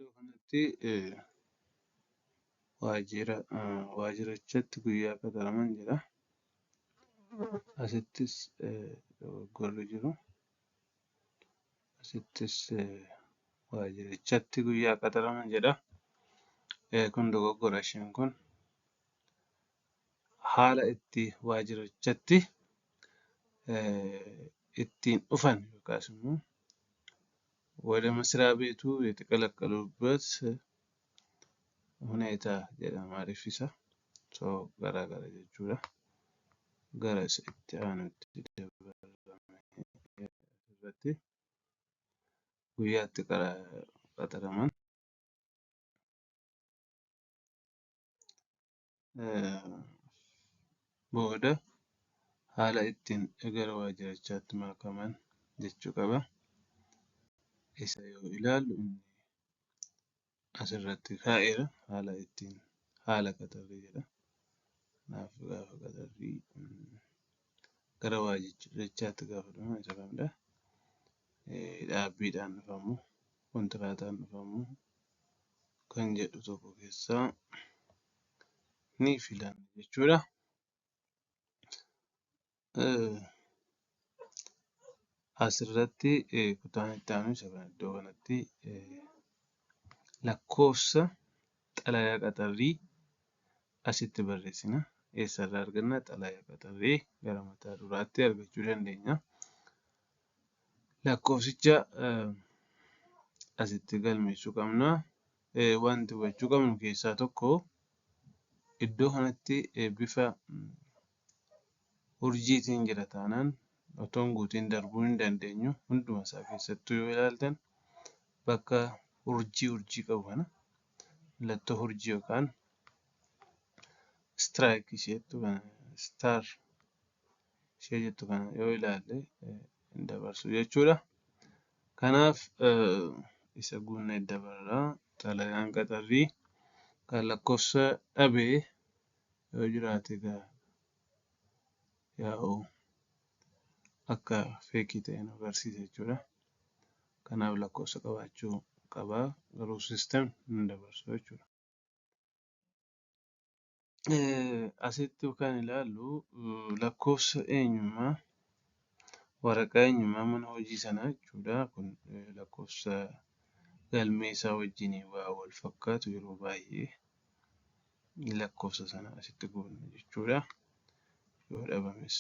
Iddoo kanatti waajjirichatti guyyaa qaxaraman jedha. Asittis dogoggorri jiru. Asittis waajjirichatti guyyaa qaxaraman jedha. Kun dogoggora isheen kun. Haala itti waajjirichatti ittiin dhufan yookaas immoo ወደ መስሪያ ቤቱ የተቀላቀሉበት ሁኔታ jedhama ariifisa. Gara jechuudha. Gara isa itti aanutti irratti guyyaatti qaxaraman. Booda haala ittiin gara waajjirichaatti makaman jechuu qaba. Isa yoo ilaallu asirratti kaa'eera haala qaxarrii jedha. Kanaaf gaafa qaxarrii gara waajjirichaatti gaafa dhufamu isa kamidha? Dhaabbiidhaan dhufamu, kontiraataan dhufamu kan jedhu tokko keessaa ni filanna jechuudha. Asirratti kutaan itti aanu isa kana. Iddoo kanatti lakkoofsa xalayaa qaxarrii asitti barreessina. Eessarraa arganna? Xalayaa qaxarrii gara mataa duraatti argachuu dandeenya. Lakkoofsicha asitti galmeessuu qabna. Wanti hubachuu qabnu keessaa tokko iddoo kanatti bifa urjiitiin jira taanaan otoo hin guutiin darbuu hin dandeenyu. Hunduma isaa keessattuu yoo ilaaltan bakka urjii qabu kana mallattoo urjii yookaan istiraayik star ishee jettu kana yoo ilaalle hin dabarsu jechuudha. Kanaaf isa guunnee dabarraa. Xalayaan qaxarrii kan lakkoofsa dhabee yoo jiraate yaa'u akka feekii ta'e nu agarsiisa jechuudha. Kanaaf lakkoofsa qabaachuu qaba. Garuu siistemni hin dabarsu jechuudha. Asitti kan ilaallu lakkoofsa eenyummaa waraqaa eenyummaa mana hojii sanaa jechuudha. Kun lakkoofsa galmee isaa wajjin waa wal fakkaatu yeroo baay'ee lakkoofsa sana asitti guunna jechuudha. Yoo dhabames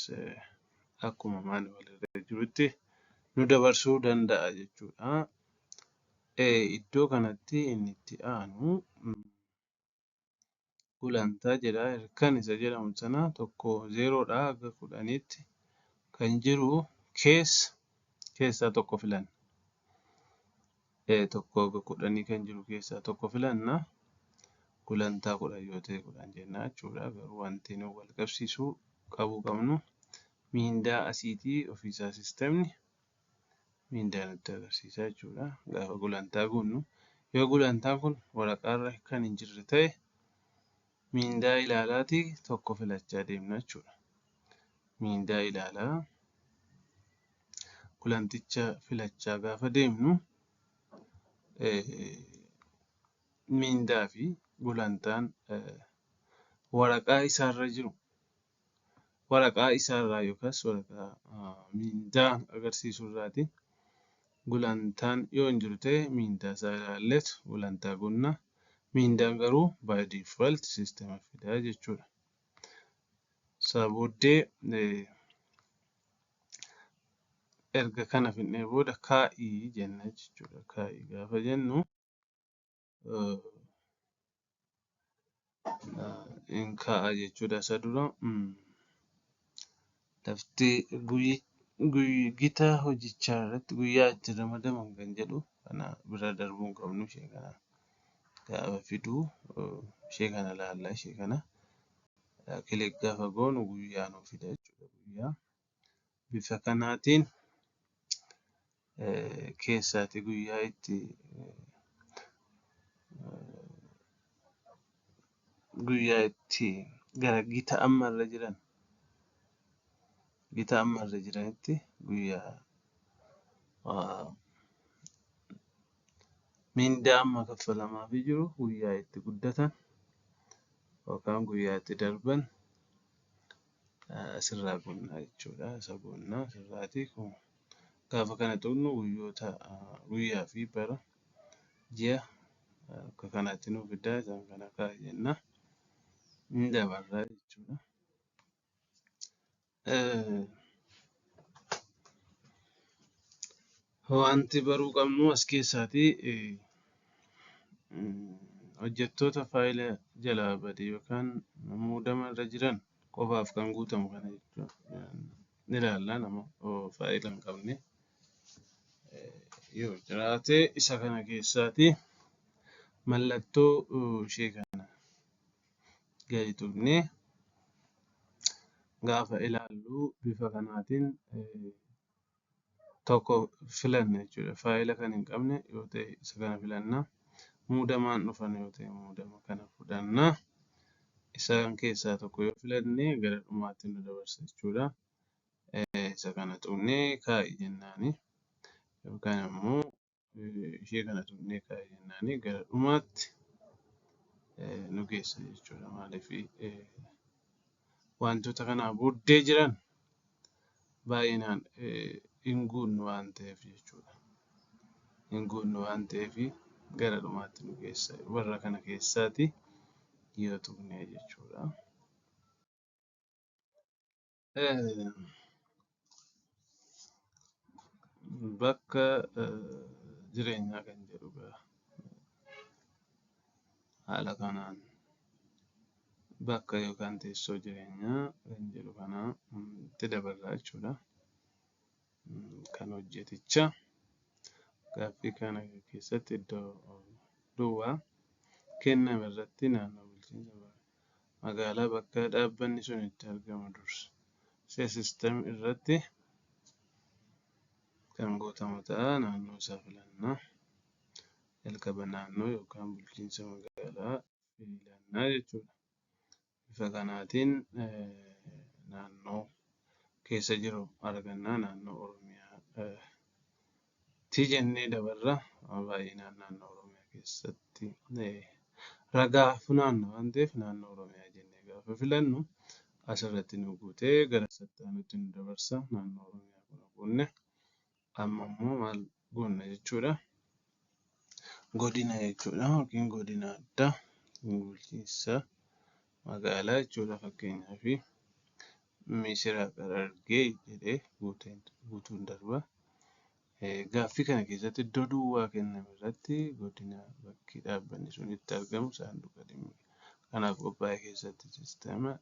akkuma manuwaalirra jirutti nu dabarsuu danda'a jechuudha. Iddoo kanatti inni itti aanu gulantaa jedha. Kan isa jedhamu sana 0 hanga 10tti kan jiru keessaa tokko filanna. 1 hanga 10 kan jiru keessaa tokko filanna. Gulantaa 10 yoo ta'e 10 jenna jechuudha. Garuu wanti nu wal qabsiisuu qabnu miindaa asiitii ofiisaa siistemni miindaa nutti agarsiisa jechuudha. Gaafa gulantaa guunnu yoo gulantaan kun waraqaarra kan hin jirre ta'e miindaa ilaalaatii tokko filachaa deemna jechuudha. Miindaa ilaalaa gulanticha filachaa gaafa deemnu miindaa fi gulantaan waraqaa isaarra jiru. Waraqaa isaarraa yookaas waraqaa miindaa agarsiisu irraati. Gulantaan yoo hin jiru ta'e miindaa isaa ilaalleetu gulantaa guunna. Miindaan garuu by default siistema fidaa jechuudha. Isaa booddee erga kana fidnee booda kaa'ii jenna jechuudha. Kaa'ii gaafa jennu hin kaa'a jechuudha. Isa dura lafti gita hojichaa irratti guyyaa itti ramadaman kan jedhu kana bira darbuu hin qabnu. Ishee kana gaafa fiduu ishee kana laalla. Ishee kana kilik gaafa goonu guyyaa nuuf fida jechuudha. Guyyaa bifa kanaatiin keessaati guyyaa itti gara gita ammarra jiranitti guyyaa mindaa amma kaffalamaafii jiru guyyaa itti guddatan yookaan guyyaa itti darban asirraa gunnaa jechuudha. Isa gunnaa asirraatii kun gaafa kana xumurru guyyaa fi bara ji'a akka kanaatti nuuf fidaa isaan kana kaa'a jenna. Ni dabarraa jechuudha. Wanti baruu qabnu as keessaatii hojjettoota faayila jalaa bade yookaan muudama irra jiran qofaaf kan guutamu kana jechuudha. Ni ilaalla nama faayila hin qabne yoo jiraate isa kana keessaatii mallattoo ishee kana gadi tuqnee gaafa ilaallu bifa kanaatiin tokko filanna jechuudha. Faayila kan hin qabne yoo ta'e isa kana filanna. Muudamaan dhufan yoo ta'e muudama kana fudhanna. Isaan keessaa tokko yoo filanne gara dhumaatti nu dabarsa jechuudha. Isa kana tuqnee kaa'i jennaani yookaan immoo ishee kana tuqnee kaa'i jennaani gara dhumaatti nu geessa jechuudha. Maaliif wantoota kanaa booddee jiran baay'inaan hin guunnu waan ta'eef jechuudha. Hin guunnu waan ta'eef gara dhumaatti nu geessa. Warra kana keessaati yoo tuqne jechuudha. Bakka jireenyaa kan jedhu haala kanaan bakka yookaan teessoo jireenyaa kan jedhu kana itti dabarraa jechuudha. Kan hojjeticha gaaffii kana keessatti iddoo duwwaa kenname irratti naannoo bulchiinsa magaalaa bakka dhaabbanni sun itti argamu dursa siistem irratti kan guutamu ta'a. Naannoo isaa filannaa jalqaba naannoo yookaan bulchiinsa magaalaa filannaa jechuudha. Bifa kanaatiin naannoo keessa jiru argannaa naannoo Oromiyaatti jennee dabarra. Baay'inaan naannoo Oromiyaa keessatti ragaa funaanna waan ta'eef naannoo Oromiyaa jennee gaafa filannu asirratti nu guutee gara sattaanutti nu dabarsa. Naannoo Oromiyaa kana guunne amma immoo maal goonna jechuudha. Godina jechuudha yookiin godina addaa bulchiinsa magaalaa jechuudha. Fakkeenyaaf Misiraaq Harargee jedhee guutuun darba. Gaaffii kana keessatti iddoo duwwaa kenname irratti godina bakki dhaabbanni sun itti argamu saanduqa dhimma kanaaf qophaa'e keessatti siistema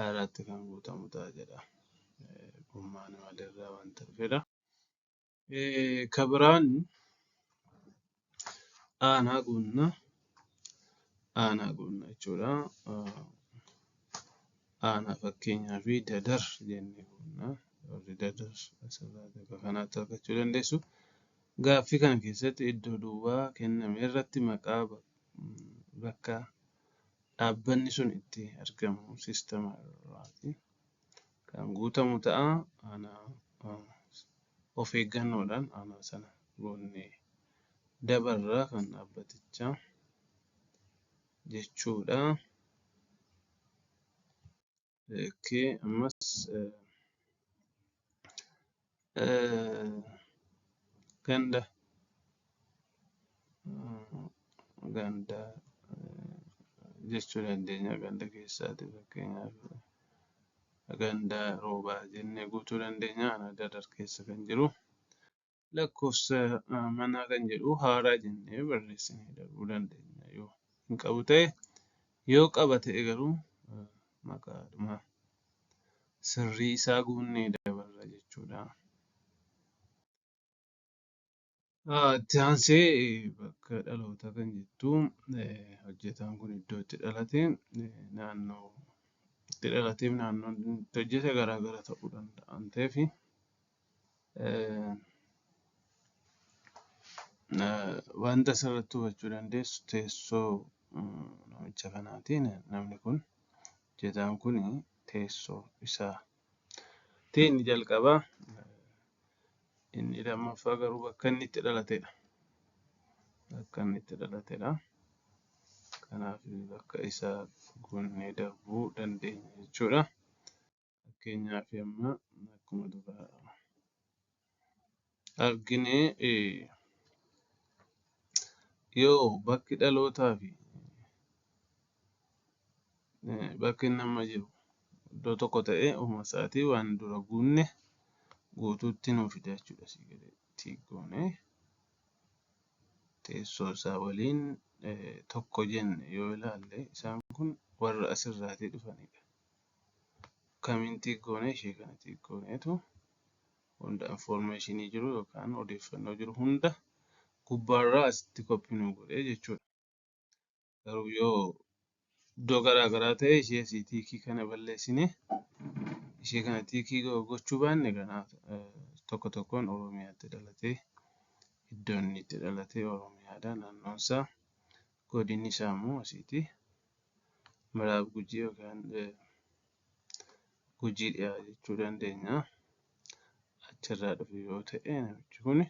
irratti kan guutamu ta'a jedha. Gummaan walirraa waanta dhufedha. Kan biraan aanaa guunna jechuudha. Aanaa fakkeenyaaf Dadar jennee guunna. Warri Dadar asirraa bakka kanaatti argachuu dandeessu. Gaaffii kana keessatti iddoo duwwaa kenname irratti maqaa bakka dhaabbanni sun itti argamu siistema irraati kan guutamu ta'a. Aanaa of eeggannoodhaan aanaa sana goonnee dabarraa kan dhaabbatichaa jechuudha. Ammas ganda jechuu dandeenya. Ganda keessaati fakkeenyaaf ganda roobaa jennee guutuu dandeenya. Aanaa Dadar keessa kan jiru lakkoofsa manaa kan jedhu haaraa jennee barreessinee darbuu dandeenya yoo hin qabu ta'e. Yoo qaba ta'e garuu maqaadhuma sirrii isaa guunnee dabarra jechuudha. Itti aansee bakka dhalootaa kan jettu hojjetaan kun iddoo itti dhalate naannoo itti dhalateef naannoon itti hojjete garaagara ta'uu danda'a waan ta'eef wanta asirratti hubachuu dandeessu teessoo namicha kanaatiin namni kun hojjetaan kun teessoo isaa inni jalqabaa inni lammaffaa garuu bakka inni itti dhalatedha. akka inni itti dhalatedha. Kanaaf bakka isaa guunnee darbuu dandeenya jechuudha. Fakkeenyaaf amma akkuma dura argine yoo bakki dhalootaa fi bakki inni amma jiru iddoo tokko ta'ee ofuma isaatii waan dura guunne guutuutti nuu fida jechuudha. Asii gadi tiik goonee teessoo isaa waliin tokko jenne yoo ilaalle isaan kun warra asirraatii dhufanidha. Akkamiin tiik goonee ishee kana tiik gooneetu hunda informationii jiru yookaan odeeffannoo jiru hunda gubbaarraa asitti koppii nuu godhee jechuudha. Garuu yoo iddoo garaagaraa ta'e ishee asii tiikii kana balleessinee ishee kana tiikii gochuu baanne kanaaf tokko tokkoon Oromiyaatti dhalatee iddoo inni itti dhalatee Oromiyaadha. Naannoon isaa godinni isaa immoo asiiti Miraab Gujii yookaan Gujii dhiyaa jechuu dandeenya. Achirraa dhufe yoo ta'e namichi kun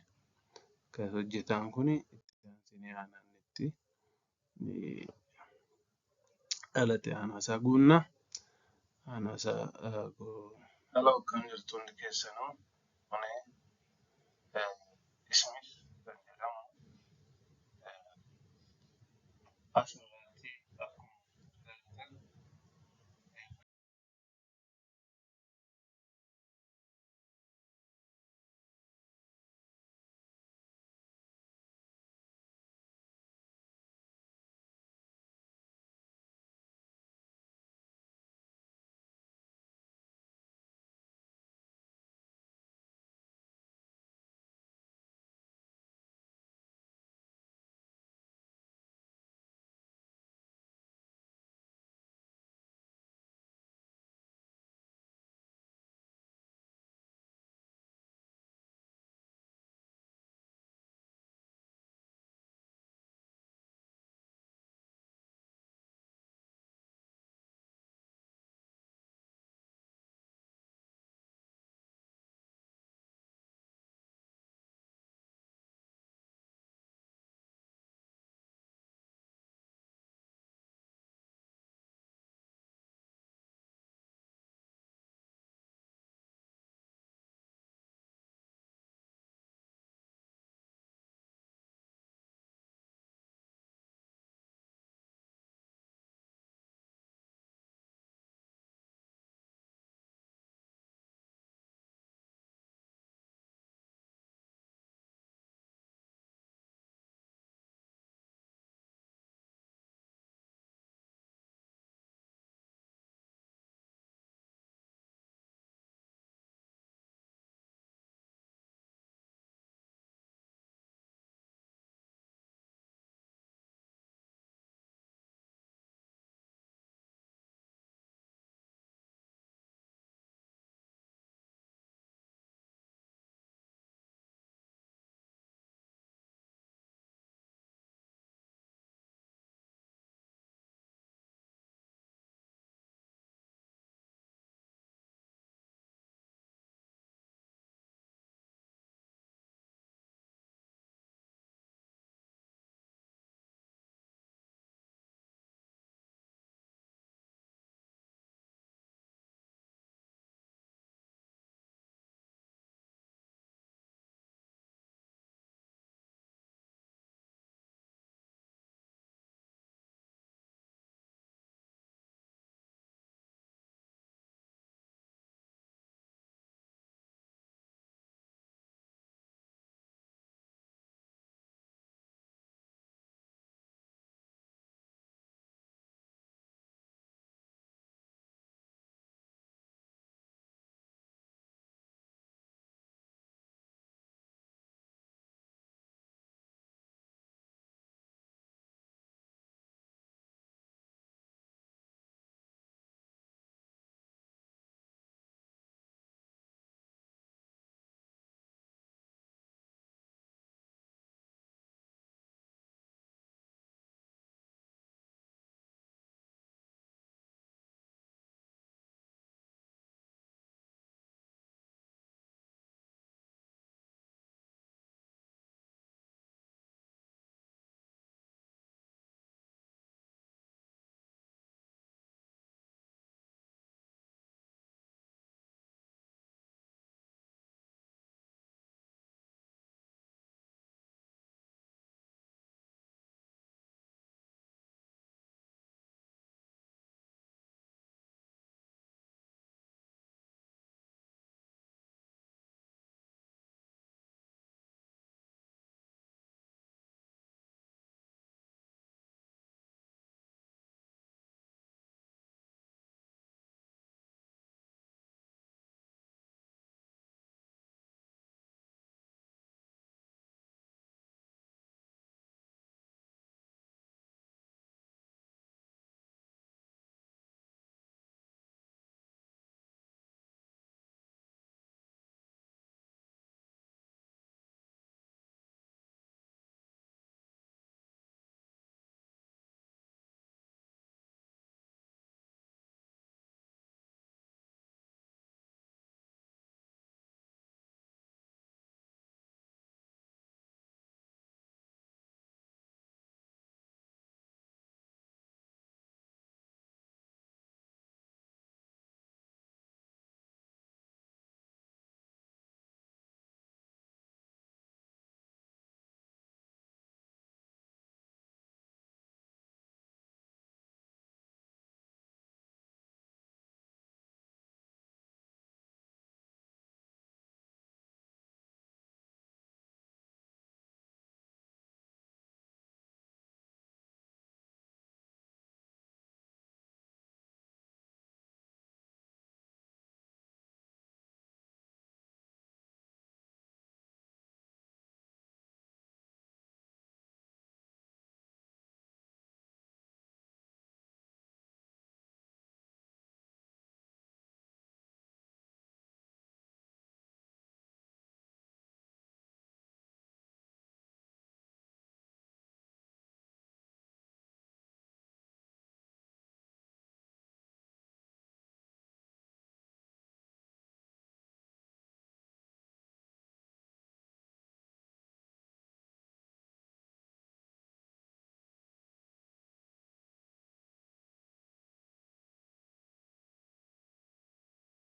kan hojjetaan kun itti aansinee aanaan itti dhalate aanaa isaa guunna. Aanaa isaa Hello akkam jirtu hundi keessanuu.